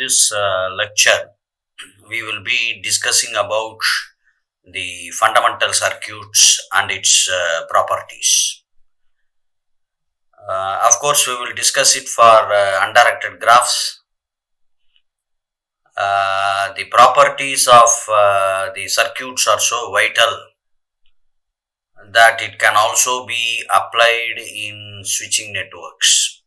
this lecture, we will be discussing about the fundamental circuits and its properties. Of course, we will discuss it for undirected graphs. The properties of the circuits are so vital that it can also be applied in switching networks.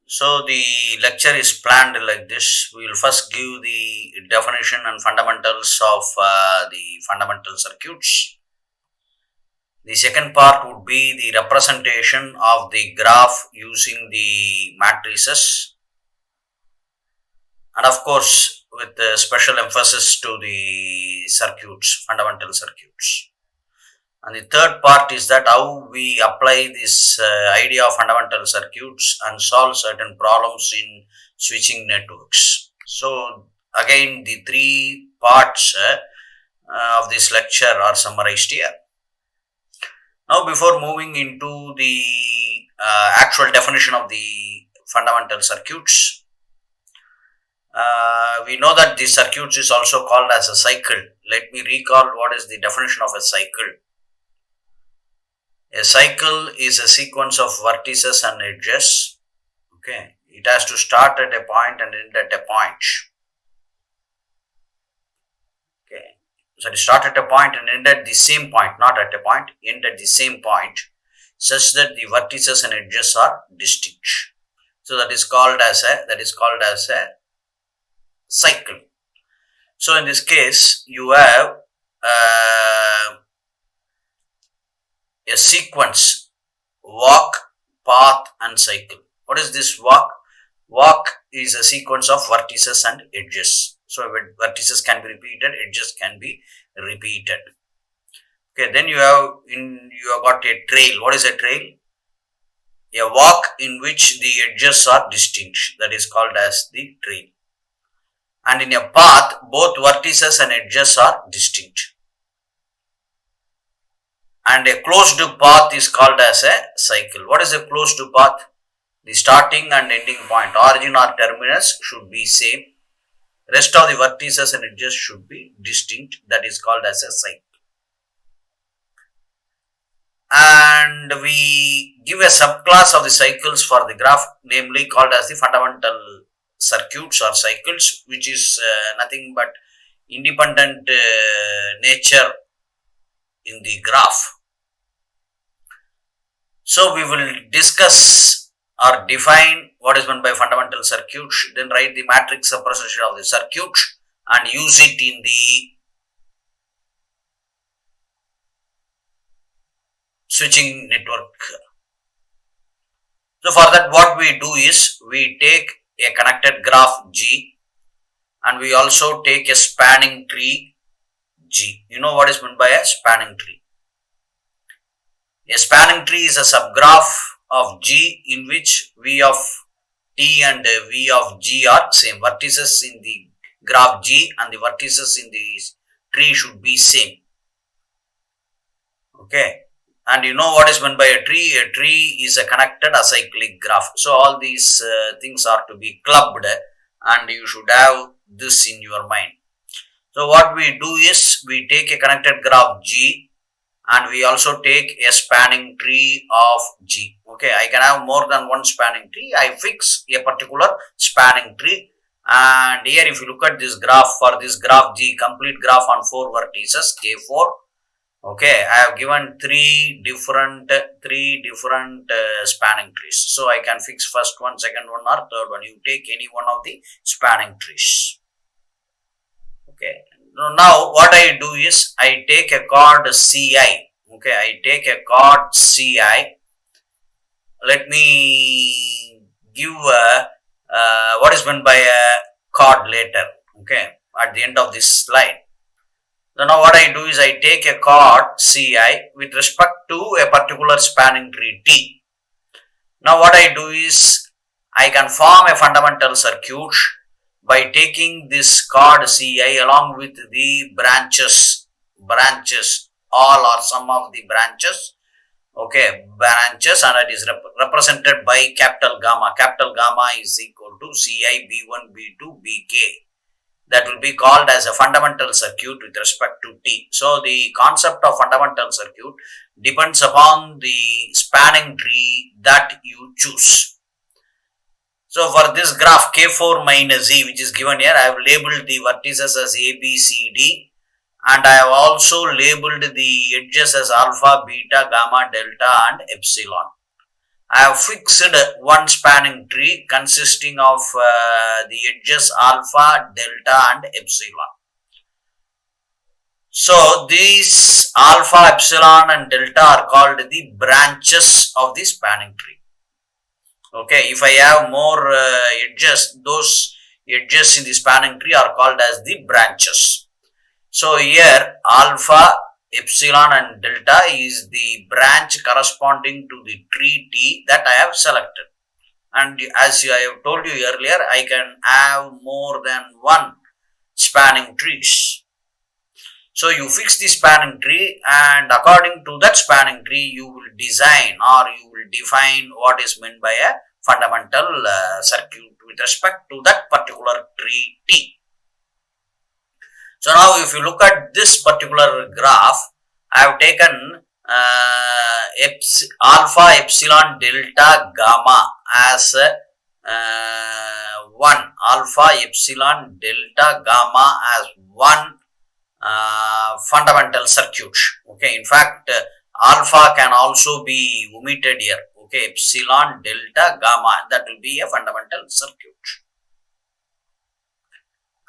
So the lecture is planned like this. We will first give the definition and fundamentals of the fundamental circuits. The second part would be the representation of the graph using the matrices, and of course with special emphasis to the circuits, fundamental circuits. And the third part is that how we apply this idea of fundamental circuits and solve certain problems in switching networks. So again, the three parts of this lecture are summarized here. Now, before moving into the actual definition of the fundamental circuits, we know that the circuits is also called as a cycle. Let me recall what is the definition of a cycle. A cycle is a sequence of vertices and edges. Okay, it has to start at a point and end at a point. Okay, so it start at a point and end at the same point, not at a point, end at the same point, such that the vertices and edges are distinct. So that is called as a cycle. So in this case, you have a sequence: walk, path and cycle. What is this walk? Walk is a sequence of vertices and edges. So vertices can be repeated, edges can be repeated. Okay, then you have got a trail. What is a trail? A walk in which the edges are distinct, that is called as the trail. And in a path, both vertices and edges are distinct. And a closed path is called as a cycle. What is a closed path? The starting and ending point, origin or terminus, should be same. Rest of the vertices and edges should be distinct. That is called as a cycle. And we give a subclass of the cycles for the graph, namely called as the fundamental circuits or cycles, which is nothing but independent nature in the graph. So we will discuss or define what is meant by fundamental circuits, then write the matrix representation of the circuit and use it in the switching network. So for that, what we do is we take a connected graph G and we also take a spanning tree G. You know what is meant by a spanning tree? A spanning tree is a subgraph of G in which V of T and V of G are same. Vertices in the graph G and the vertices in the tree should be same. Okay. And you know what is meant by a tree? A tree is a connected acyclic graph. So all these things are to be clubbed and you should have this in your mind. So what we do is we take a connected graph G and we also take a spanning tree of G. Okay, I can have more than one spanning tree. I fix a particular spanning tree. And here if you look at this graph, for this graph G, complete graph on 4 vertices, K4. Okay, I have given three different spanning trees. So I can fix first one, second one or third one. You take any one of the spanning trees. Okay. Now what I do is I take a chord Ci. Okay, I take a chord Ci. Let me give what is meant by a chord later. Okay, at the end of this slide. So now what I do is I take a chord Ci with respect to a particular spanning tree T. Now what I do is I can form a fundamental circuit by taking this chord Ci along with the branches, all or some of the branches. Okay, branches, and it is represented by capital gamma. Capital gamma is equal to Ci B1, B2, Bk. That will be called as a fundamental circuit with respect to T. So the concept of fundamental circuit depends upon the spanning tree that you choose. So for this graph K4 minus Z, which is given here, I have labeled the vertices as A, B, C, D, and I have also labeled the edges as alpha, beta, gamma, delta and epsilon. I have fixed one spanning tree consisting of the edges alpha, delta and epsilon. So these alpha, epsilon and delta are called the branches of the spanning tree. Okay, if I have more edges, those edges in the spanning tree are called as the branches. So here alpha, epsilon and delta is the branch corresponding to the tree T that I have selected. And as I have told you earlier, I can have more than one spanning trees. So you fix the spanning tree, and according to that spanning tree, you will design or you will define what is meant by a fundamental circuit with respect to that particular tree T. So now if you look at this particular graph, I have taken alpha, epsilon, delta, gamma as 1. Alpha, epsilon, delta, gamma as one fundamental circuit. Okay, in fact, alpha can also be omitted here. Okay, epsilon, delta, gamma, that will be a fundamental circuit.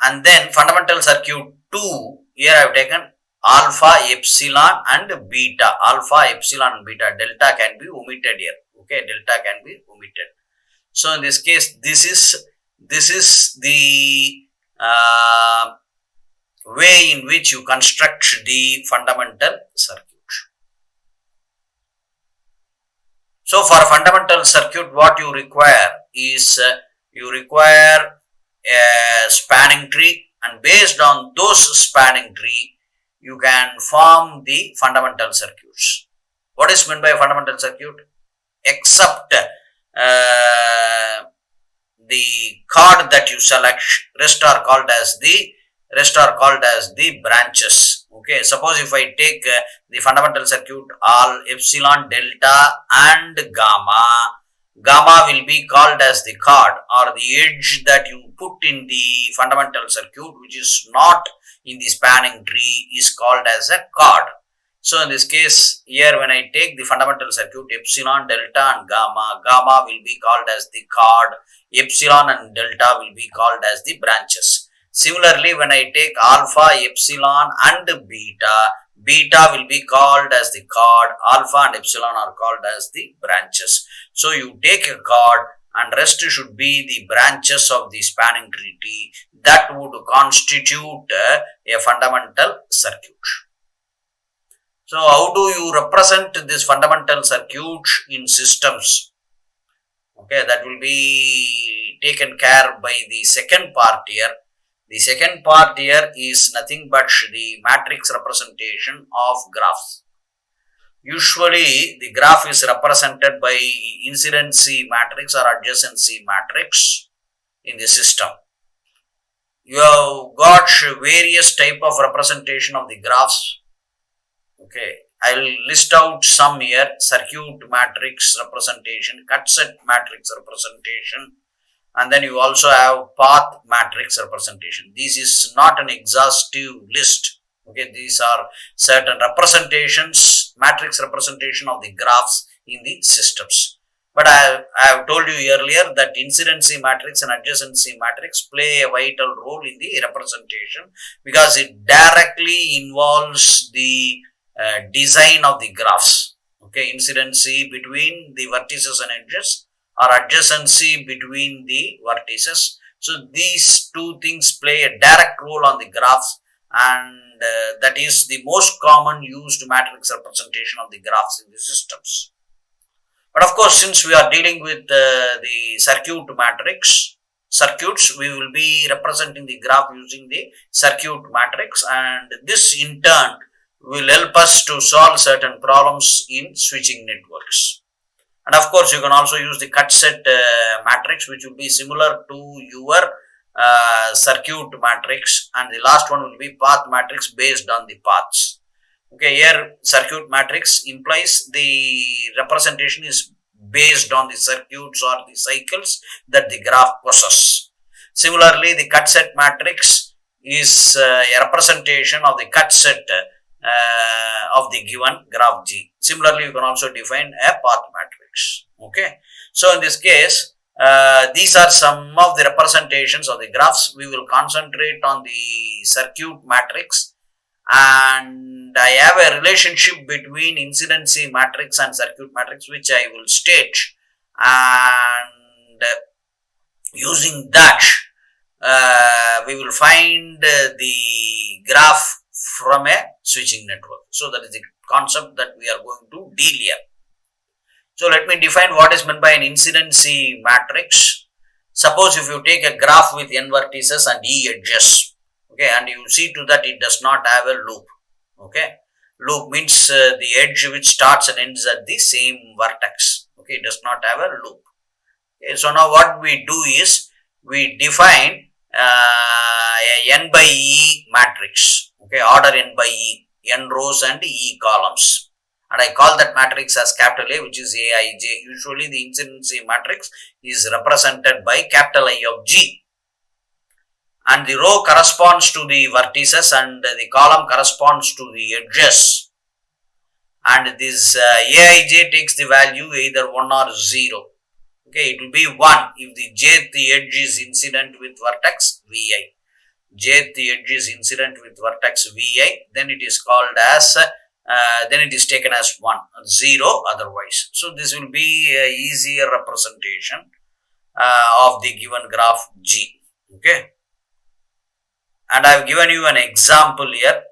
And then fundamental circuit 2, here I have taken alpha, epsilon and beta. Alpha, epsilon and beta. Delta can be omitted here. Okay, delta can be omitted. So in this case, this is the way in which you construct the fundamental circuit. So for a fundamental circuit, what you require is you require a spanning tree, and based on those spanning tree, you can form the fundamental circuits. What is meant by a fundamental circuit? Except the chord that you select, rest are called as the branches. Okay, suppose if I take the fundamental circuit all epsilon, delta and gamma, gamma will be called as the chord or the edge that you put in the fundamental circuit, which is not in the spanning tree, is called as a chord. So in this case, here when I take the fundamental circuit epsilon, delta and gamma, gamma will be called as the chord, epsilon and delta will be called as the branches. Similarly, when I take alpha, epsilon and beta, beta will be called as the chord, alpha and epsilon are called as the branches. So you take a chord and rest should be the branches of the spanning tree T that would constitute a fundamental circuit. So how do you represent this fundamental circuit in systems? Okay, that will be taken care by the second part here. The second part here is nothing but the matrix representation of graphs. Usually, the graph is represented by incidency matrix or adjacency matrix in the system. You have got various type of representation of the graphs. Okay, I will list out some here: circuit matrix representation, cut set matrix representation, and then you also have path matrix representation. This is not an exhaustive list. Okay, these are certain representations, matrix representation of the graphs in the systems. But I have told you earlier that incidency matrix and adjacency matrix play a vital role in the representation because it directly involves the design of the graphs. Okay, incidency between the vertices and edges or adjacency between the vertices. So these two things play a direct role on the graphs, and that is the most common used matrix representation of the graphs in the systems. But of course, since we are dealing with the circuit matrix, circuits, we will be representing the graph using the circuit matrix, and this in turn will help us to solve certain problems in switching networks. And of course, you can also use the cut set matrix, which will be similar to your circuit matrix, and the last one will be path matrix based on the paths. Okay, here circuit matrix implies the representation is based on the circuits or the cycles that the graph possesses. Similarly, the cut set matrix is a representation of the cut set of the given graph G. Similarly, you can also define a path matrix. Okay, so in this case, these are some of the representations of the graphs. We will concentrate on the circuit matrix, and I have a relationship between incidency matrix and circuit matrix, which I will state, and using that we will find the graph from a switching network. So that is the concept that we are going to deal here. So let me define what is meant by an incidency matrix. Suppose if you take a graph with n vertices and e edges, okay, and you see to that it does not have a loop. Okay, loop means the edge which starts and ends at the same vertex. Okay, it does not have a loop. Okay, so now what we do is we define a n by e matrix. Okay, order n by e, n rows and e columns, and I call that matrix as capital A, which is Aij. Usually the incidency matrix is represented by capital I of G, and the row corresponds to the vertices and the column corresponds to the edges, and this Aij takes the value either 1 or 0. Okay, it will be 1 if the jth edge is incident with vertex Vi. Jth edge is incident with vertex Vi, then it is called as then it is taken as 1, 0 otherwise. So this will be a easier representation of the given graph G. Okay, and I have given you an example here.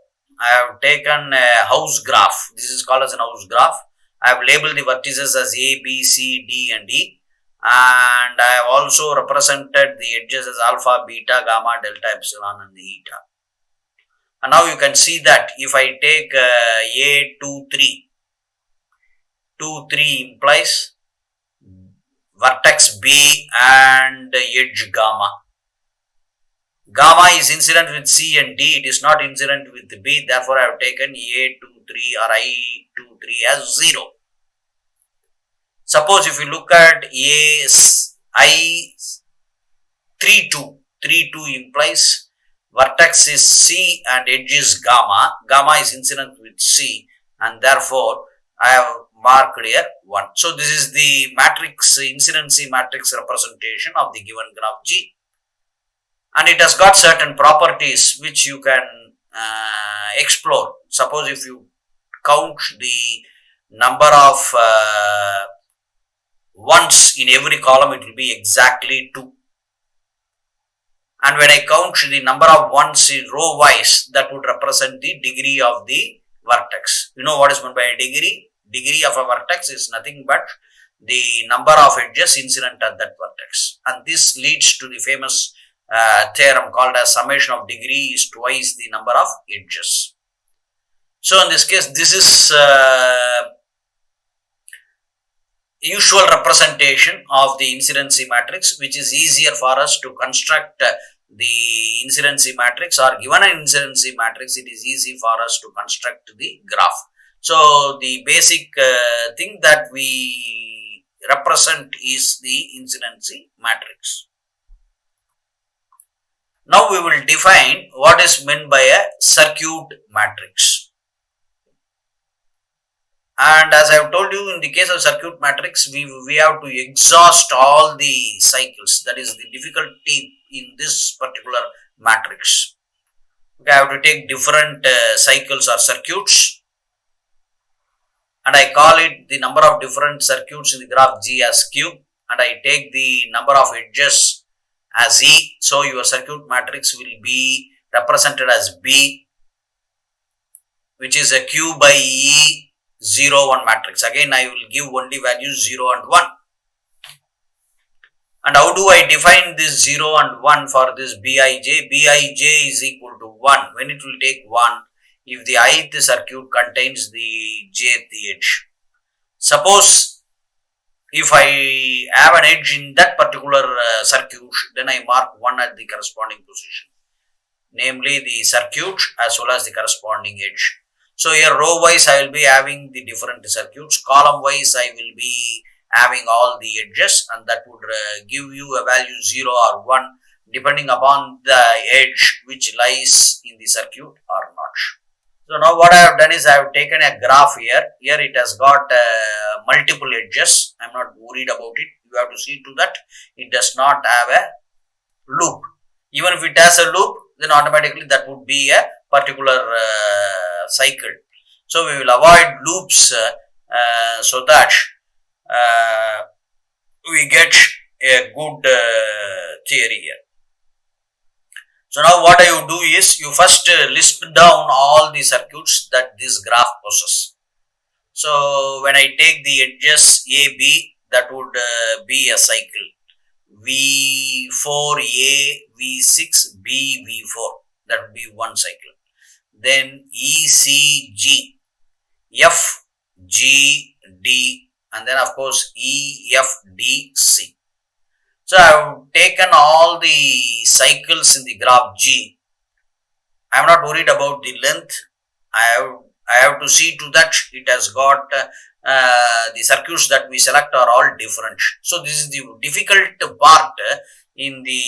I have taken a house graph. This is called as an house graph. I have labeled the vertices as A, B, C, D and E, and I have also represented the edges as alpha, beta, gamma, delta, epsilon and eta. And now you can see that if I take A, 2, 3, 2, 3 implies vertex B and edge gamma. Gamma is incident with C and D, it is not incident with B, therefore I have taken A, 2, 3 or I, 2, 3 as 0. Suppose if you look at A, I, 3, 2, 3, 2 implies vertex is C and edge is gamma. Gamma is incident with C, and therefore I have marked here 1. So this is the matrix, incidency matrix representation of the given graph G, and it has got certain properties which you can explore. Suppose if you count the number of ones in every column, it will be exactly 2. And when I count the number of ones in row wise, that would represent the degree of the vertex. You know what is meant by a degree? Degree of a vertex is nothing but the number of edges incident at that vertex. And this leads to the famous theorem called as summation of degree is twice the number of edges. So in this case, this is usual representation of the incidency matrix, which is easier for us to construct the incidency matrix, or given an incidency matrix, it is easy for us to construct the graph. So the basic thing that we represent is the incidency matrix. Now we will define what is meant by a circuit matrix. And as I have told you, in the case of circuit matrix, we have to exhaust all the cycles. That is the difficulty in this particular matrix. Okay, I have to take different cycles or circuits, and I call it the number of different circuits in the graph G as Q, and I take the number of edges as E. So your circuit matrix will be represented as B, which is a Q by E 0, 1 matrix. Again, I will give only values 0 and 1. And how do I define this 0 and 1 for this Bij? Bij is equal to 1. When it will take 1, if the ith circuit contains the jth edge. Suppose if I have an edge in that particular circuit, then I mark 1 at the corresponding position, namely the circuit as well as the corresponding edge. So here row wise I will be having the different circuits, column wise I will be having all the edges, and that would give you a value 0 or 1 depending upon the edge which lies in the circuit or not. So now what I have done is I have taken a graph here. Here it has got multiple edges. I am not worried about it. You have to see to that it does not have a loop. Even if it has a loop, then automatically that would be a particular cycle. So we will avoid loops so that we get a good theory here. So now what you do is you first list down all the circuits that this graph possesses. So when I take the edges A, B, that would be a cycle. V4A, V6, B, V4, that would be one cycle. Then E, C, G, F, G, D, and then of course E, F, D, C. So I have taken all the cycles in the graph G. I am not worried about the length. I have to see to that it has got the circuits that we select are all different. So this is the difficult part in the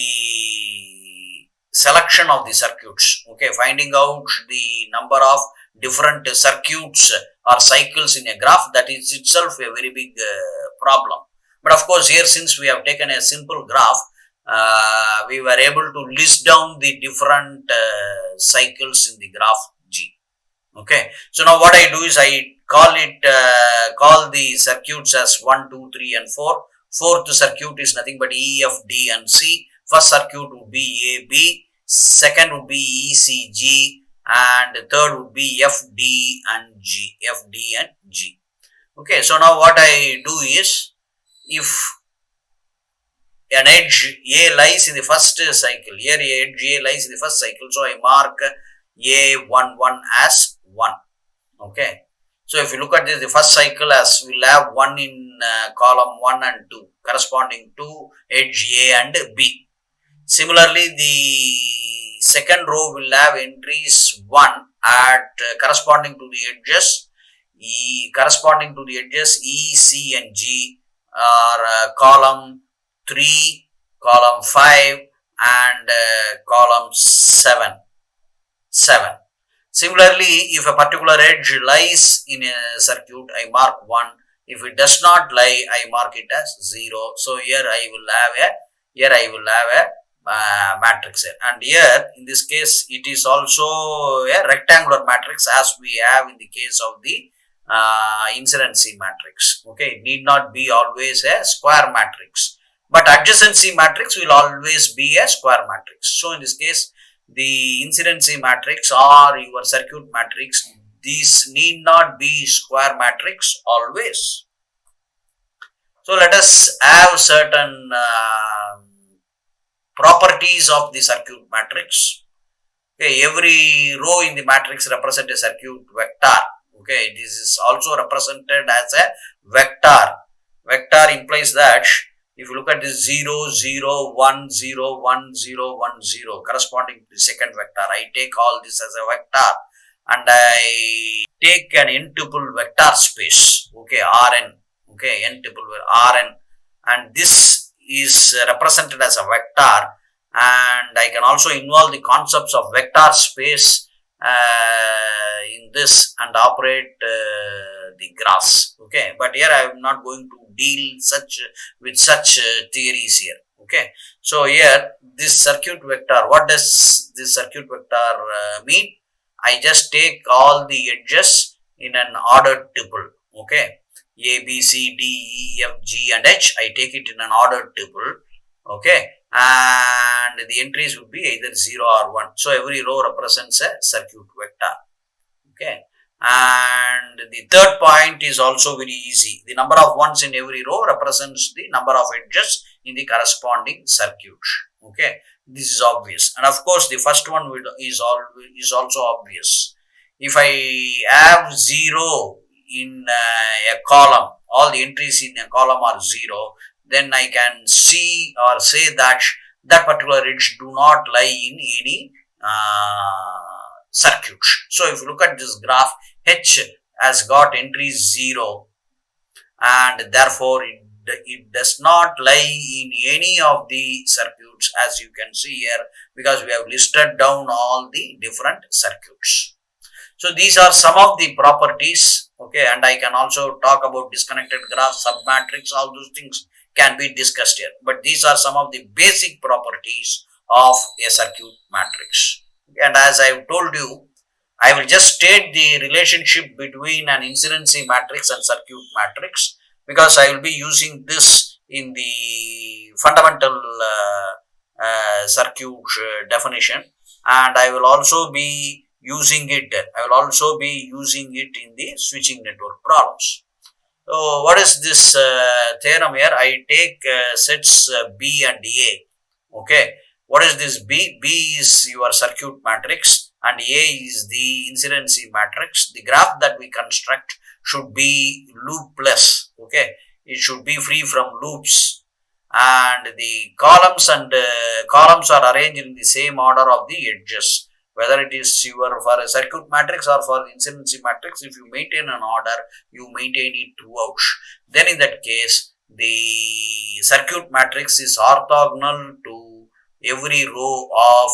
selection of the circuits. Okay, finding out the number of different circuits or cycles in a graph, that is itself a very big problem. But of course here, since we have taken a simple graph, we were able to list down the different cycles in the graph G. Okay, so now what I do is I call the circuits as 1, 2, 3 and 4. Fourth circuit is nothing but E, F, D and C. First circuit would be A, B. Second would be E, C, G. And third would be F, D and G. F, D and G. Okay, so now what I do is, if an edge A lies in the first cycle, here edge A lies in the first cycle, so I mark A11 as 1. Okay, so if you look at this, the first cycle as will have 1 in column 1 and 2 corresponding to edge A and B. Similarly, the second row will have entries 1 at corresponding to the edges E, E, C and G are column 3, column 5 and column 7. Similarly, if a particular edge lies in a circuit, I mark 1. If it does not lie, I mark it as 0. So here I will have a matrix here. And here in this case it is also a rectangular matrix as we have in the case of the incidency matrix. Okay, it need not be always a square matrix, but adjacency matrix will always be a square matrix. So in this case, the incidency matrix or your circuit matrix, these need not be square matrix always. So let us have certain properties of the circuit matrix. Okay, every row in the matrix represents a circuit vector. Okay, this is also represented as a vector. Vector implies that if you look at this 0, 0, 1, 0, 1, 0, 1, 0 corresponding to the second vector, I take all this as a vector and I take an n-tuple vector space. Okay, Rn. Okay, n-tuple Rn, and this is represented as a vector, and I can also involve the concepts of vector space in this and operate the graphs. Okay, but here I am not going to deal with such theories here. Okay, so here this circuit vector, what does this circuit vector mean? I just take all the edges in an ordered tuple. Okay, A, B, C, D, E, F, G and H, I take it in an ordered tuple. Okay, and the entries would be either 0 or 1. So every row represents a circuit vector. Okay, and the third point is also very easy. The number of ones in every row represents the number of edges in the corresponding circuit. Okay, this is obvious, and of course the first one is also obvious. if I have 0 in a column, all the entries in a column are 0, then I can see or say that that particular edge do not lie in any circuit. So if you look at this graph, H has got entries 0, and therefore it does not lie in any of the circuits, as you can see here, because we have listed down all the different circuits. So these are some of the properties, okay, and I can also talk about disconnected graph, submatrix, all those things can be discussed here, but these are some of the basic properties of a circuit matrix. And as I have told you, I will just state the relationship between an incidency matrix and circuit matrix, because I will be using this in the fundamental circuit definition, and I will also be using it in the switching network problems. So what is this theorem here? I take sets B and A. Okay, what is this B? B is your circuit matrix and A is the incidency matrix. The graph that we construct should be loopless. Okay, it should be free from loops, and the columns are arranged in the same order of the edges. Whether it is for a circuit matrix or for incidency matrix, if you maintain an order, you maintain it throughout. Then in that case, the circuit matrix is orthogonal to every row of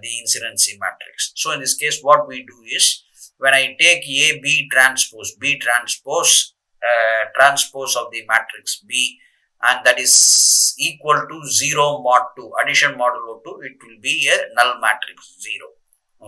the incidency matrix. So in this case, what we do is, when I take A, B transpose of the matrix B, and that is equal to 0 mod 2, addition modulo 2, it will be a null matrix 0.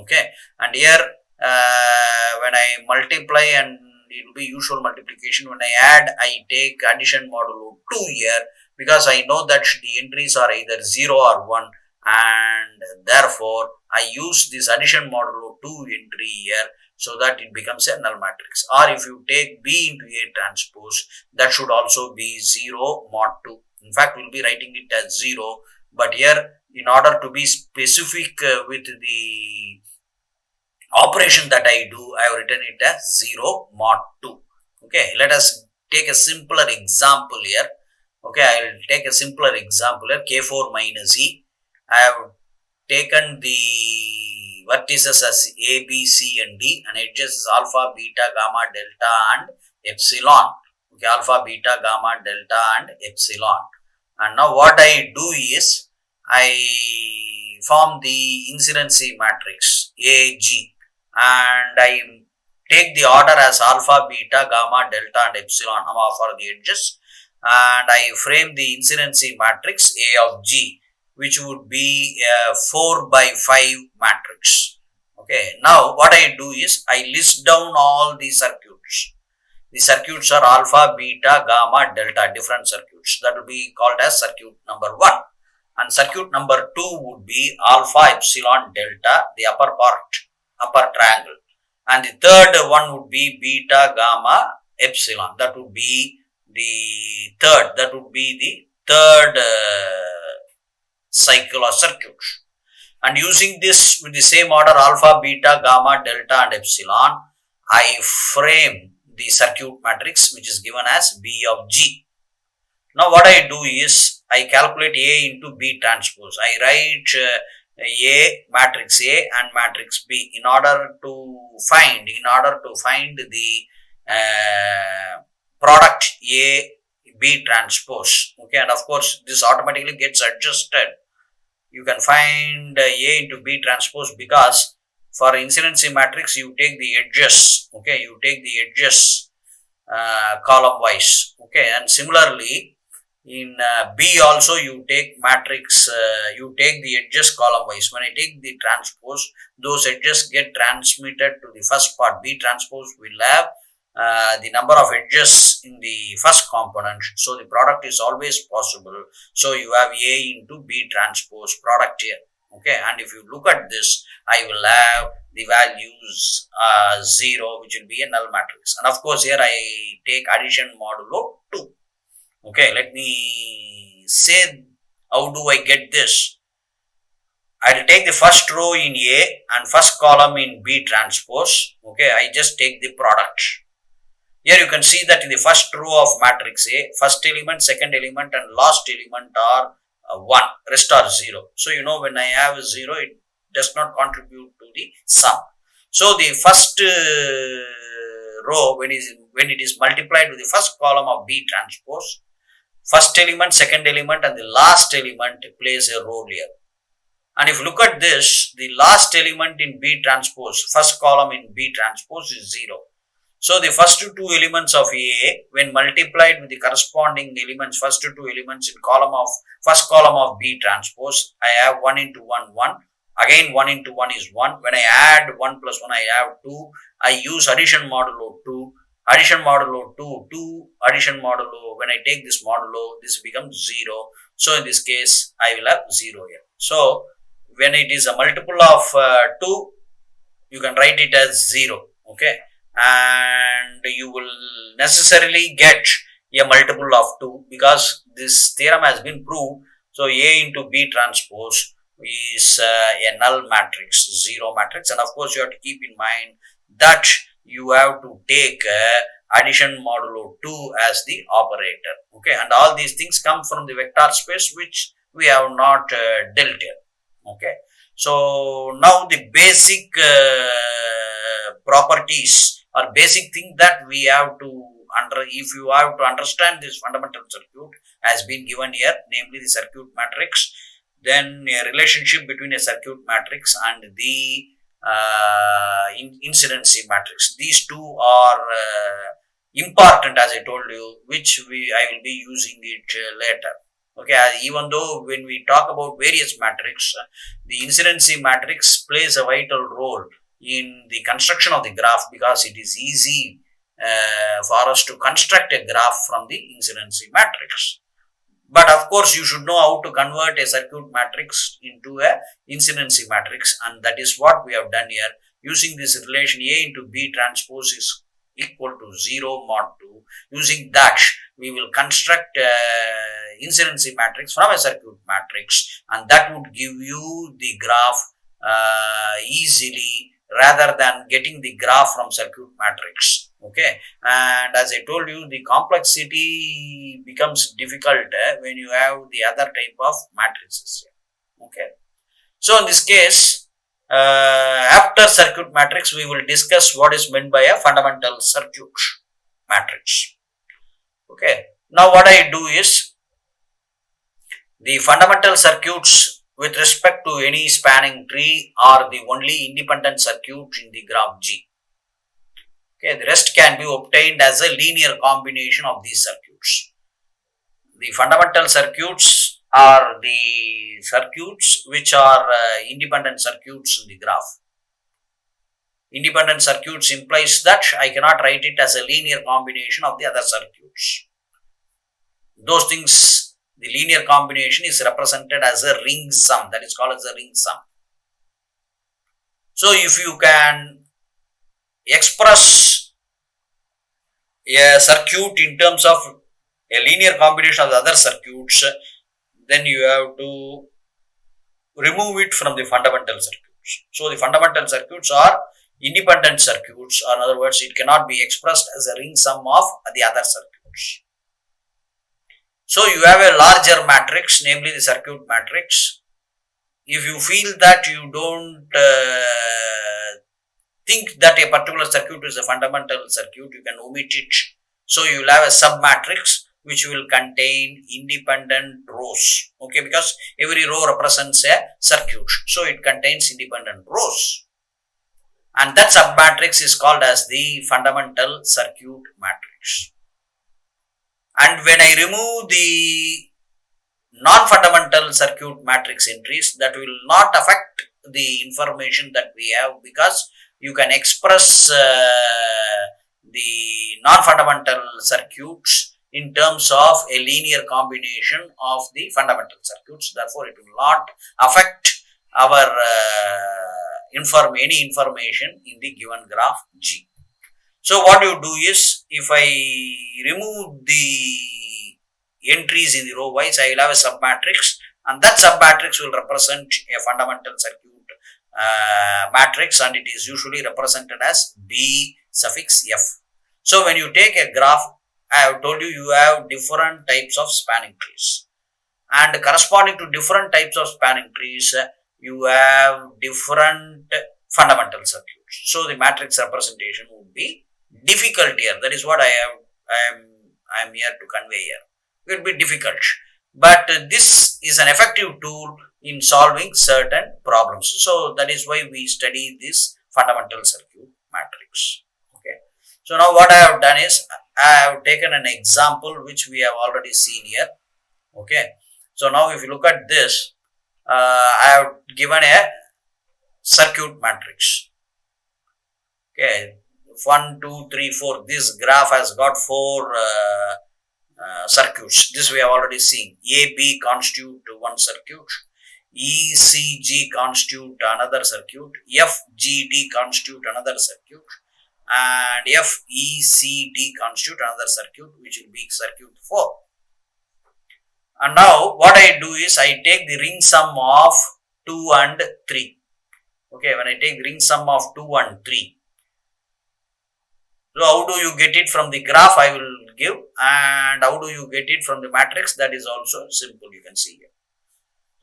Okay, and here when I multiply, and it will be usual multiplication, when I add, I take addition modulo 2 here, because I know that the entries are either 0 or 1, and therefore I use this addition modulo 2 entry here, so that it becomes a null matrix. Or if you take B into A transpose, that should also be 0 mod 2. In fact, we will be writing it as 0, but here, in order to be specific with the operation that I do, I have written it as 0 mod 2. Okay, let us take a simpler example here. Okay, I will take a simpler example here, K4 minus E. I have taken the vertices as A, B, C and D, and edges is alpha, beta, gamma, delta and epsilon. Okay, alpha, beta, gamma, delta and epsilon. And now what I do is, I form the incidency matrix AG, and I take the order as alpha, beta, gamma, delta and epsilon for the edges, and I frame the incidency matrix A of G, which would be a 4 by 5 matrix. Okay, now what I do is, I list down all the circuits. The circuits are alpha, beta, gamma, delta, different circuits. That will be called as circuit number 1. And circuit number 2 would be alpha, epsilon, delta, the upper triangle. And the third one would be beta, gamma, epsilon. That would be the third cycle or circuit. And using this with the same order, alpha, beta, gamma, delta and epsilon, I frame the circuit matrix, which is given as B of G. Now what I do is, I calculate A into B transpose. I write A, matrix A and matrix B in order to find the product A, B transpose. Okay, and of course this automatically gets adjusted. You can find A into B transpose, because for incidency matrix you take the edges. Okay, you take the edges column wise. Okay, and similarly in B also you take matrix, you take the edges column wise. When I take the transpose, those edges get transmitted to the first part. B transpose will have the number of edges in the first component, so the product is always possible. So you have A into B transpose product here. Okay, and if you look at this, I will have the values 0, which will be a null matrix. And of course here I take addition modulo 2. Okay, let me say how do I get this. I'll take the first row in A and first column in B transpose. Okay, I just take the product. Here you can see that in the first row of matrix A, first element, second element and last element are 1, rest are 0. So you know when I have 0, it does not contribute to the sum. So the first row when it is multiplied with the first column of B transpose, first element, second element and the last element plays a role here. And if you look at this, the last element in B transpose, first column in B transpose is 0. So the first two elements of A, when multiplied with the corresponding elements, first two elements in first column of B transpose, I have 1 into 1, 1. Again 1 into 1 is 1. When I add 1 plus 1, I have 2. I use addition modulo 2. Addition modulo 2, 2 addition modulo, when I take this modulo, this becomes 0. So in this case, I will have 0 here. So when it is a multiple of 2, you can write it as 0. Okay. And you will necessarily get a multiple of 2 because this theorem has been proved. So A into B transpose is a null matrix, 0 matrix. And of course, you have to keep in mind that you have to take addition modulo 2 as the operator. Okay. And all these things come from the vector space, which we have not dealt here. Okay. So now the basic properties or basic thing that we have to if you have to understand this fundamental circuit has been given here, namely the circuit matrix, then a relationship between a circuit matrix and the incidency matrix. These two are important, as I told you, which I will be using it later. Okay, even though when we talk about various matrix, the incidency matrix plays a vital role in the construction of the graph because it is easy for us to construct a graph from the incidency matrix. But of course, you should know how to convert a circuit matrix into a incidency matrix, and that is what we have done here. Using this relation A into B transpose is equal to 0 mod 2. Using that, we will construct incidency matrix from a circuit matrix, and that would give you the graph easily rather than getting the graph from circuit matrix. Okay, and as I told you, the complexity becomes difficult when you have the other type of matrices here. Okay, so in this case, after circuit matrix, we will discuss what is meant by a fundamental circuit matrix. Okay, now what I do is, the fundamental circuits with respect to any spanning tree are the only independent circuit in the graph G. Okay, the rest can be obtained as a linear combination of these circuits. The fundamental circuits are the circuits which are independent circuits in the graph. Independent circuits implies that I cannot write it as a linear combination of the other circuits. Those things, the linear combination is represented as a ring sum, that is called as a ring sum. So if you can express a circuit in terms of a linear combination of the other circuits, then you have to remove it from the fundamental circuits. So the fundamental circuits are independent circuits, or in other words, it cannot be expressed as a ring sum of the other circuits. So you have a larger matrix, namely the circuit matrix. If you feel that you don't think that a particular circuit is a fundamental circuit, you can omit it. So you will have a sub-matrix which will contain independent rows. Okay, because every row represents a circuit. So it contains independent rows. And that sub-matrix is called as the fundamental circuit matrix. And when I remove the non-fundamental circuit matrix entries, that will not affect the information that we have, because you can express the non-fundamental circuits in terms of a linear combination of the fundamental circuits. Therefore, it will not affect our any information in the given graph G. So what you do is, if I remove the entries in the row wise, I will have a submatrix and that submatrix will represent a fundamental circuit matrix, and it is usually represented as B suffix F. So when you take a graph, I have told you, you have different types of spanning trees, and corresponding to different types of spanning trees, you have different fundamental circuits. So the matrix representation would be difficult here. That is what I am here to convey here. It will be difficult, but this is an effective tool in solving certain problems. So that is why we study this fundamental circuit matrix. Okay. So now what I have done is, I have taken an example which we have already seen here. Okay. So now if you look at this, I have given a circuit matrix. Okay, 1, 2, 3, 4. This graph has got 4 circuits. This we have already seen. A, B constitute one circuit. E, C, G constitute another circuit. F, G, D constitute another circuit. And F, E, C, D constitute another circuit, which will be circuit 4. And now what I do is, I take the ring sum of 2 and 3. Okay, when I take ring sum of 2 and 3. So how do you get it from the graph? I will give, and how do you get it from the matrix? That is also simple, you can see here.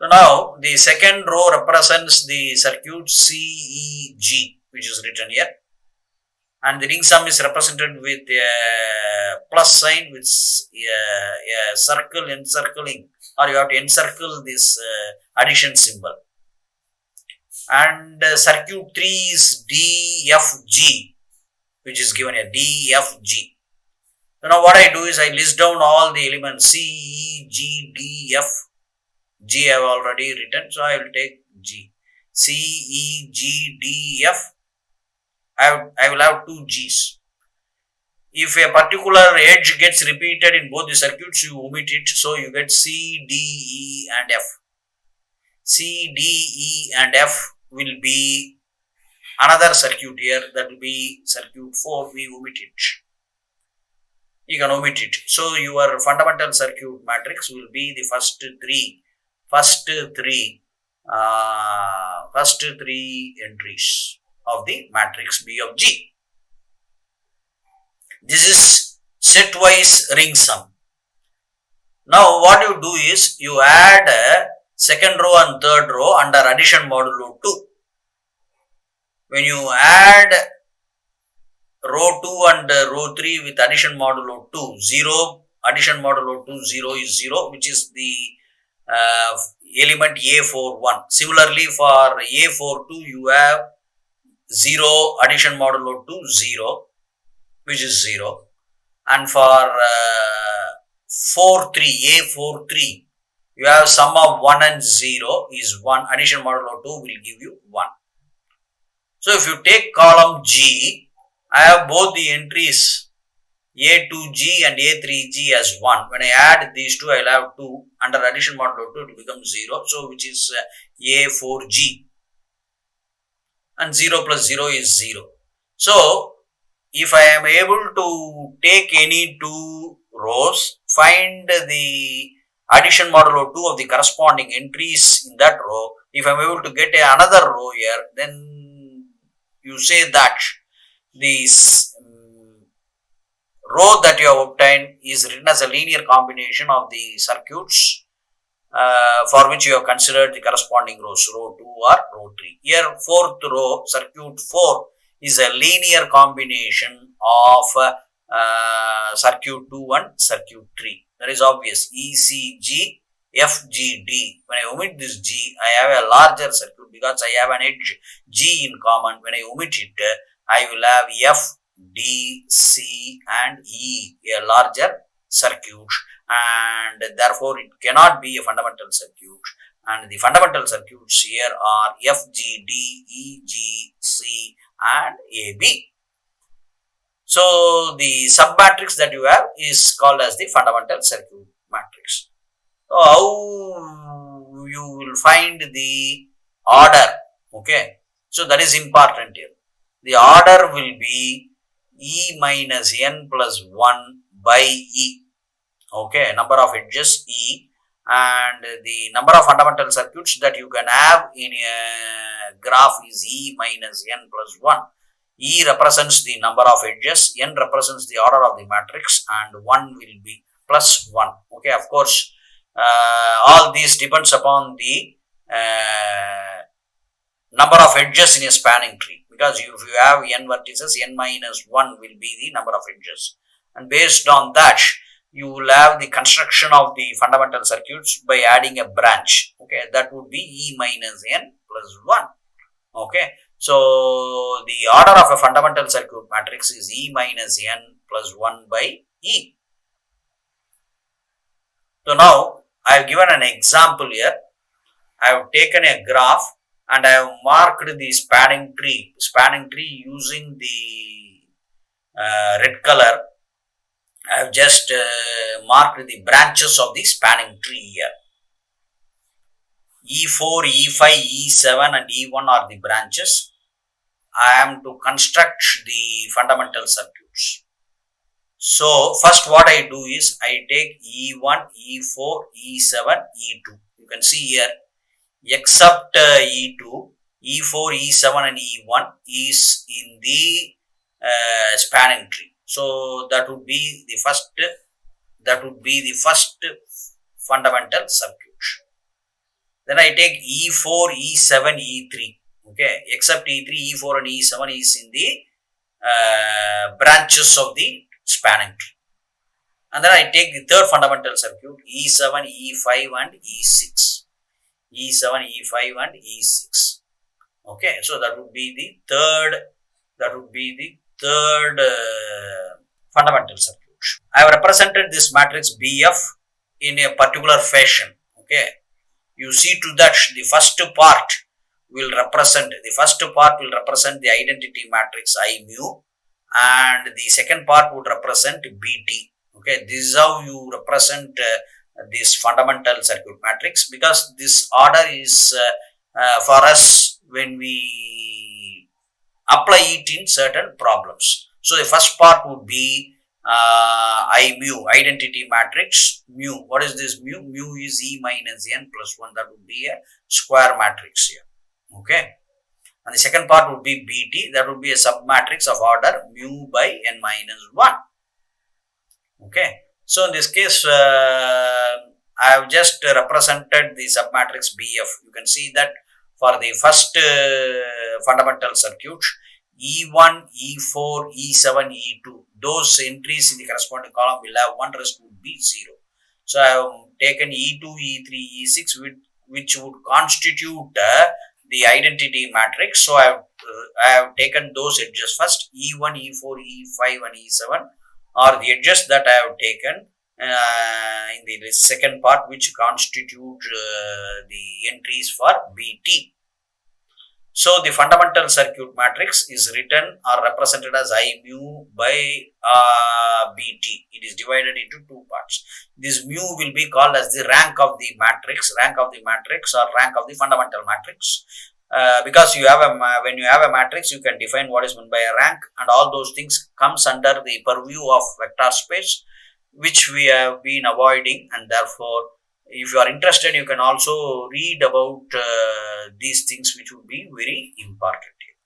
So now the second row represents the circuit C, E, G, which is written here. And the ring sum is represented with a plus sign with a circle encircling, or you have to encircle this addition symbol. And circuit 3 is D, F, G, which is given here, D, F, G. So now what I do is, I list down all the elements C, E, G, D, F. G I have already written, so I will take G. C, E, G, D, F. I will have 2 G's. If a particular edge gets repeated in both the circuits, you omit it, so you get C, D, E and F. C, D, E and F will be another circuit here, that will be circuit 4, we omit it. You can omit it. So your fundamental circuit matrix will be the first three entries of the matrix B of G. This is set-wise ring sum. Now what you do is, you add second row and third row under addition modulo 2. When you add row 2 and row 3 with addition modulo 2, 0, addition modulo 2, 0 is 0, which is the element A41. Similarly, for A42, you have 0, addition modulo 2, 0, which is 0. And for 43, A43, you have sum of 1 and 0 is 1, addition modulo 2 will give you 1. So if you take column G, I have both the entries A2G and A3G as 1. When I add these two, I will have 2. Under addition modulo 2, it will become 0. So which is A4G. And 0 plus 0 is 0. So if I am able to take any 2 rows, find the addition modulo 2 of the corresponding entries in that row. If I am able to get another row here, then you say that this row that you have obtained is written as a linear combination of the circuits for which you have considered the corresponding rows, row 2 or row 3. Here, fourth row, circuit 4, is a linear combination of circuit 2 and circuit 3. That is obvious. E, C, G, F, G, D. When I omit this G, I have a larger circuit because I have an edge G in common. When I omit it, I will have F, D, C and E, a larger circuit, and therefore it cannot be a fundamental circuit. And the fundamental circuits here are F, G, D, E, G, C and A, B. So the submatrix that you have is called as the fundamental circuit matrix. So how you will find the order? Okay, so that is important here. The order will be E minus N plus 1 by E. Okay, number of edges E, and the number of fundamental circuits that you can have in a graph is E minus n plus 1. E represents the number of edges, n represents the order of the matrix, and 1 will be plus 1. Okay, of course, all these depends upon the number of edges in a spanning tree, because if you have n vertices, n minus 1 will be the number of edges, and based on that you will have the construction of the fundamental circuits by adding a branch. Okay, that would be E minus n plus 1. Okay, so the order of a fundamental circuit matrix is E minus n plus 1 by E. So now I have given an example here. I have taken a graph and I have marked the spanning tree using the red color. I have just marked the branches of the spanning tree here. E4, E5, E7 and E1 are the branches. I am to construct the fundamental circuits. So first what I do is I take E1, E4, E7, E2. You can see here, except E2, E4, E7 and E1 is in the spanning tree. So that would be the first fundamental circuit. Then I take E4, E7, E3. Okay, except E3, E4 and E7 is in the branches of the spanning tree. And then I take the third fundamental circuit, E7, E5 and E6. E7, E5 and E6. Okay, so that would be the third fundamental circuit. I have represented this matrix BF in a particular fashion. Okay, you see to that the first part will represent the identity matrix I mu, and the second part would represent BT. Okay, this is how you represent this fundamental circuit matrix, because this order is for us when we apply it in certain problems. So the first part would be I mu, identity matrix mu. What is this mu? Mu is E minus n plus 1. That would be a square matrix here. Okay, and the second part would be BT. That would be a submatrix of order mu by n minus 1. Okay, so in this case I have just represented the submatrix BF. You can see that for the first fundamental circuit, E1, E4, E7, E2, those entries in the corresponding column will have 1, rest would be 0. So I have taken E2, E3, E6 which would constitute the identity matrix. So I have taken those edges first. E1, E4, E5 and E7 are the edges that I have taken in the second part, which constitute the entries for BT. So the fundamental circuit matrix is written or represented as I mu by BT. It is divided into two parts. This mu will be called as the rank of the matrix or rank of the fundamental matrix. Because when you have a matrix, you can define what is meant by a rank, and all those things comes under the purview of vector space, which we have been avoiding, and therefore if you are interested, you can also read about these things, which would be very important here.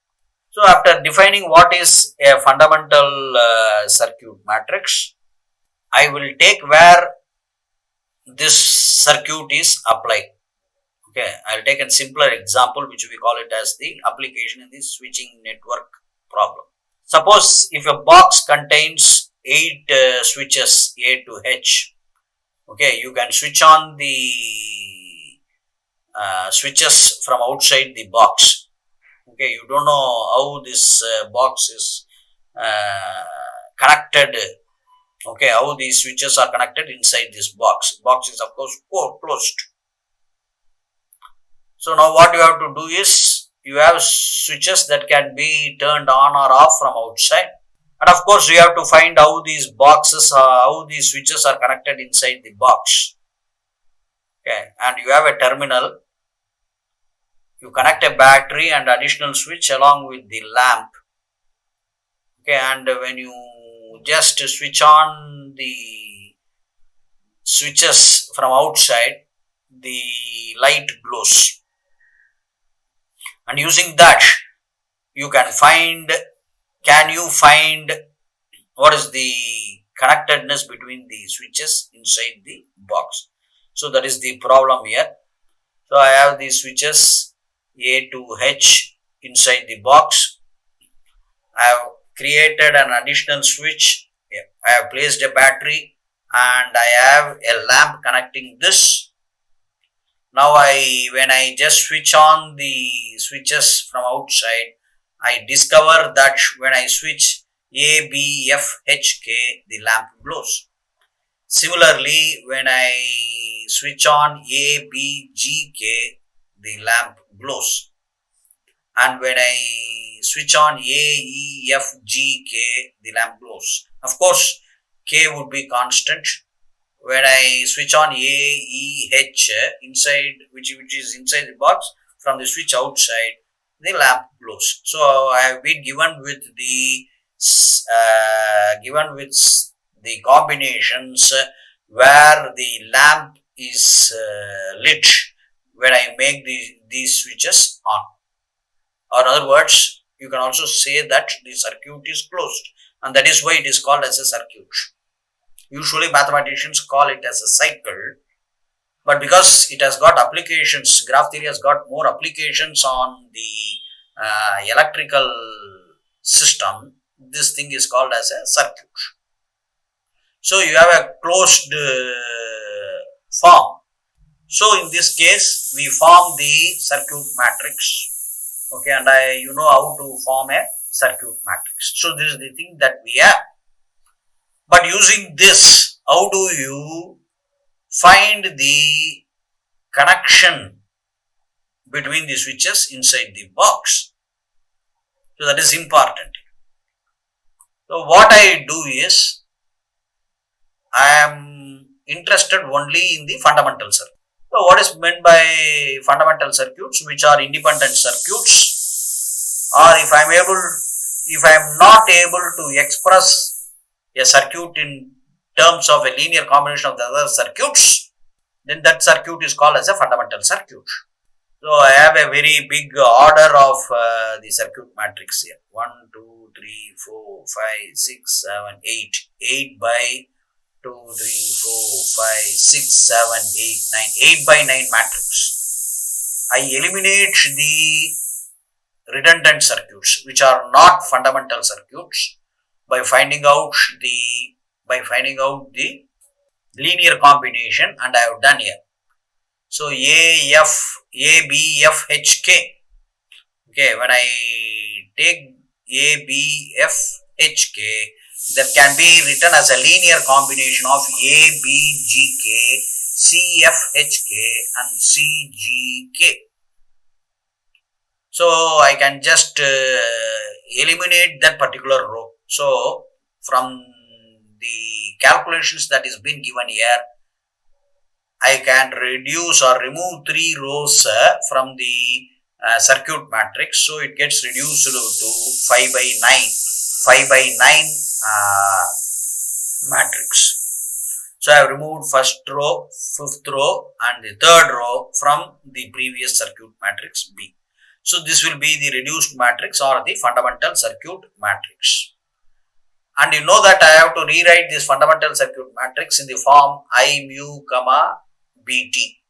So after defining what is a fundamental circuit matrix, I will take where this circuit is applied. Okay, I will take a simpler example, which we call it as the application in the switching network problem. Suppose if a box contains 8 switches A to H, okay, you can switch on the switches from outside the box. Okay, you don't know how this box is connected. Okay, how these switches are connected inside this box. Box is of course closed. So now what you have to do is, you have switches that can be turned on or off from outside. And of course, you have to find how these switches are connected inside the box. Okay, and you have a terminal. You connect a battery and additional switch along with the lamp. Okay, and when you just switch on the switches from outside, the light glows, and using that you can find what is the connectedness between the switches inside the box. So that is the problem here. So I have the switches A to H inside the box. I have created an additional switch. I have placed a battery and I have a lamp connecting this. Now when I just switch on the switches from outside, I discover that when I switch A, B, F, H, K, the lamp glows. Similarly, when I switch on A, B, G, K, the lamp glows. And when I switch on A, E, F, G, K, the lamp glows. Of course, K would be constant. When I switch on A, E, H inside, which is inside the box, from the switch outside, the lamp glows. So I have been given with the combinations where the lamp is lit when I make these switches on. Or in other words, you can also say that the circuit is closed, and that is why it is called as a circuit. Usually mathematicians call it as a cycle, but because it has got applications, graph theory has got more applications on the electrical system, this thing is called as a circuit. So you have a closed form. So in this case, we form the circuit matrix. Okay, and you know how to form a circuit matrix. So this is the thing that we have. But using this, how do you find the connection between the switches inside the box? So that is important. So what I do is, I am interested only in the fundamental circuit. So what is meant by fundamental circuits, which are independent circuits, or if I am not able to express a circuit in terms of a linear combination of the other circuits, then that circuit is called as a fundamental circuit. So I have a very big order of the circuit matrix here. 1, 2, 3, 4, 5, 6, 7, 8. 8 by 2, 3, 4, 5, 6, 7, 8, 9. 8 by 9 matrix. I eliminate the redundant circuits, which are not fundamental circuits, by finding out the linear combination, and I have done here. So A, B, F, H, K. Okay, when I take A, B, F, H, K, that can be written as a linear combination of A, B, G, K, C, F, H, K and C, G, K. So I can just eliminate that particular row. So from the calculations that is being given here, I can reduce or remove 3 rows from the circuit matrix. So it gets reduced to 5 by 9 matrix. So I have removed first row, fifth row and the third row from the previous circuit matrix B. So this will be the reduced matrix or the fundamental circuit matrix. And you know that I have to rewrite this fundamental circuit matrix in the form I mu comma Bt.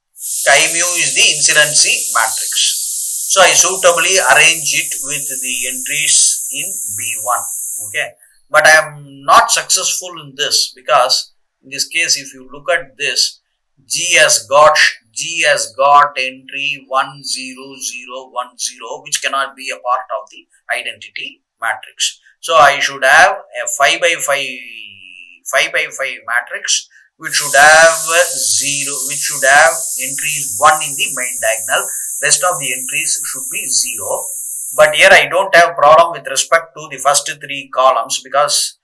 I mu is the incidency matrix. So I suitably arrange it with the entries in B1. Okay. But I am not successful in this, because in this case, if you look at this, G has got entry 1 0 0 1 0, which cannot be a part of the identity matrix. So I should have a 5 by 5 matrix, which should have entries 1 in the main diagonal. Rest of the entries should be 0. But here I don't have problem with respect to the first 3 columns, because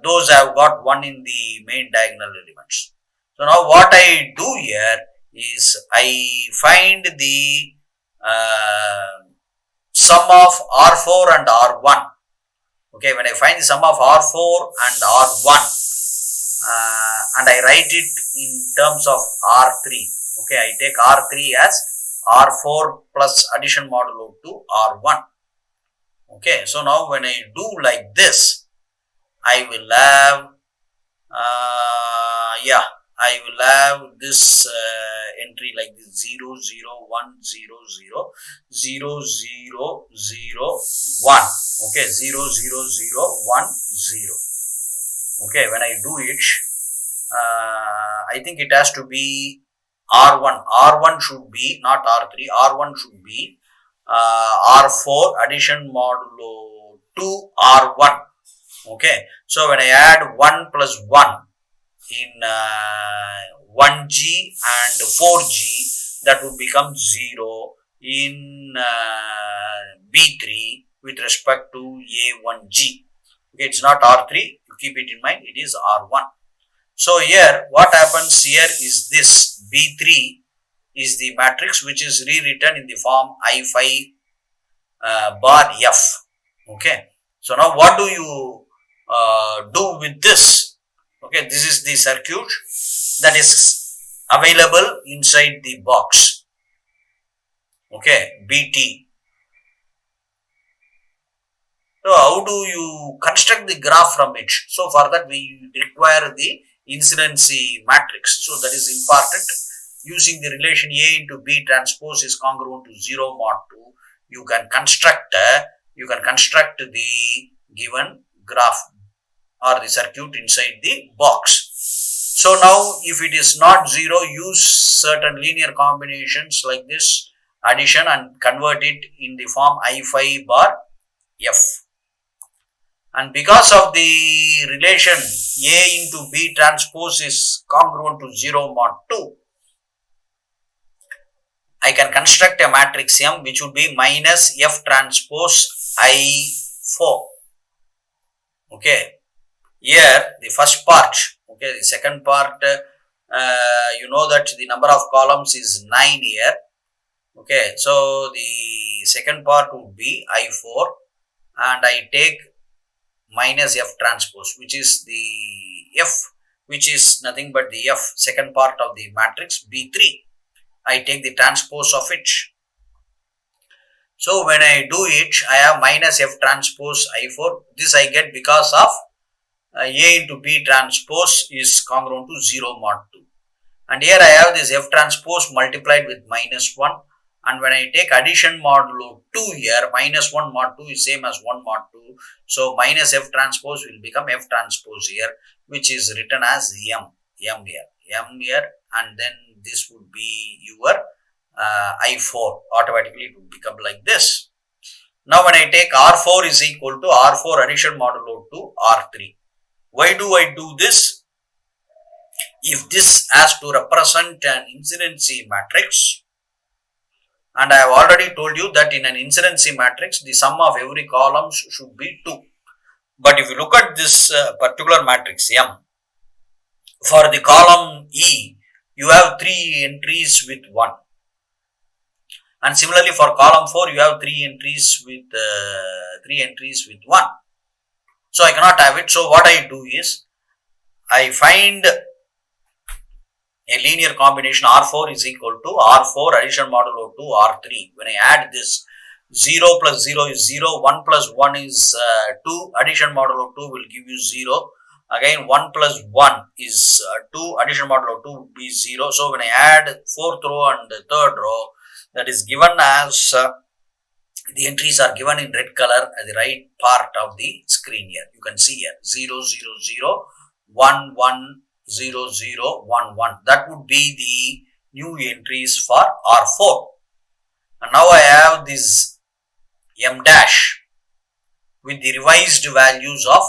those have got 1 in the main diagonal elements. So now what I do here is I find the sum of R4 and R1. Okay, when I find the sum of R4 and R1 and I write it in terms of R3. Okay, I take R3 as R4 plus addition modulo 2 R1. Okay, so now when I do like this, I will have I will have this entry like this 0 0 1 0 0 0 0 0 1. Okay, 0 0 0 1 0. Okay, when I do it, I think it has to be R1. R1 should be not R3. R1 should be R4 addition modulo 2 R1. Okay, so when I add 1 plus 1 in 1G and 4G, that would become 0 in B3 with respect to A1G. Okay, it's not R3, you keep it in mind, it is R1. So here, what happens here is this B3 is the matrix which is rewritten in the form I5 bar F. Okay, so now what do you do with this? Okay, this is the circuit that is available inside the box. Okay, BT. So how do you construct the graph from it? So for that we require the incidency matrix. So that is important. Using the relation A into B transpose is congruent to 0 mod 2. You can construct the given graph or the circuit inside the box. So now if it is not 0, use certain linear combinations like this addition and convert it in the form I5 bar F. And because of the relation A into B transpose is congruent to 0 mod 2, I can construct a matrix M which would be minus F transpose I4. Okay. Here the first part, okay, the second part, you know that the number of columns is 9 here. Okay, so the second part would be I4 and I take minus F transpose, which is the F, which is nothing but the F, second part of the matrix B3. I take the transpose of it. So when I do it, I have minus F transpose I4. This I get because of A into B transpose is congruent to 0 mod 2. And here I have this F transpose multiplied with minus 1. And when I take addition modulo 2 here, minus 1 mod 2 is same as 1 mod 2. So minus F transpose will become F transpose here, which is written as M here, and then this would be your I4. Automatically it would become like this. Now when I take R4 is equal to R4 addition modulo 2 R3. Why do I do this? If this has to represent an incidency matrix, and I have already told you that in an incidency matrix, the sum of every column should be 2. But if you look at this particular matrix M, for the column E, you have 3 entries with 1. And similarly for column 4, you have 3 entries with 1. So I cannot have it. So what I do is, I find a linear combination R4 is equal to R4 addition modulo 2 R3. When I add this, 0 plus 0 is 0, 1 plus 1 is 2, addition modulo 2 will give you 0. Again 1 plus 1 is 2, addition modulo 2 would be 0. So when I add 4th row and 3rd row, that is given as the entries are given in red color at the right part of the screen here. You can see here 0 0 0 1 1 0 0 1 1. That would be the new entries for R4. And now I have this M dash with the revised values of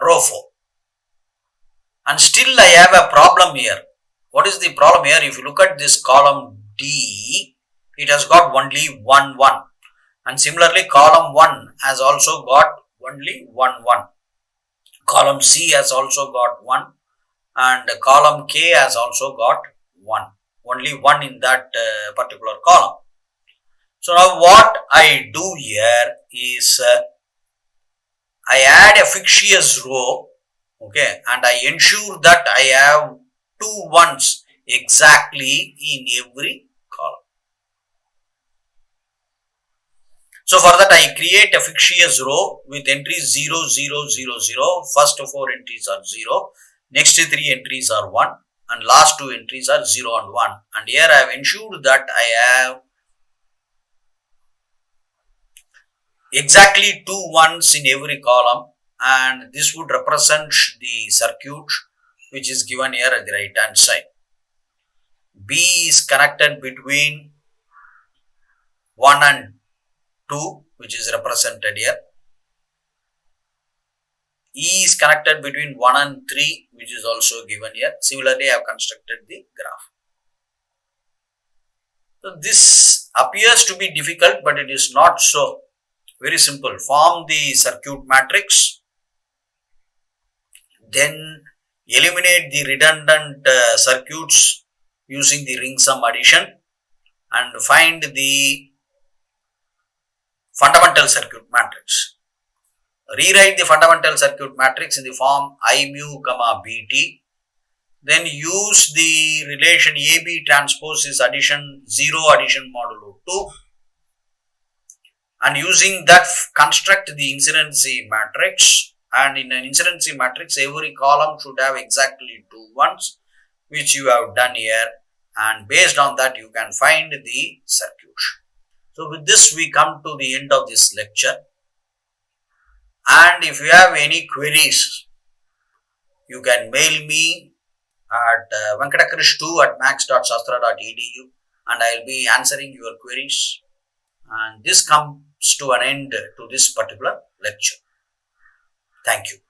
row 4. And still I have a problem here. What is the problem here? If you look at this column D, it has got only 1 1. And similarly column 1 has also got only 1 1. Column C has also got 1 and column K has also got 1. Only 1 in that particular column. So now what I do here is I add a fictitious row, okay, and I ensure that I have 2 ones exactly in every column. So for that I create a fictitious row with entries 0, 0, 0, 0. First 4 entries are 0. Next 3 entries are 1. And last 2 entries are 0 and 1. And here I have ensured that I have exactly 2 ones in every column. And this would represent the circuit which is given here at the right hand side. B is connected between 1 and 2, which is represented here. E is connected between 1 and 3, which is also given here. Similarly, I have constructed the graph. So this appears to be difficult, but it is not so. Very simple. Form the circuit matrix, then eliminate the redundant circuits using the ring sum addition, and find the fundamental circuit matrix. Rewrite the fundamental circuit matrix in the form I mu comma bt. Then use the relation AB transpose is addition 0 addition modulo 2, and using that construct the incidency matrix. And in an incidency matrix, every column should have exactly 2 ones, which you have done here, and based on that you can find the circuit. So with this we come to the end of this lecture, and if you have any queries, you can mail me at venkatakrish2@max.shastra.edu, and I will be answering your queries. And this comes to an end to this particular lecture. Thank you.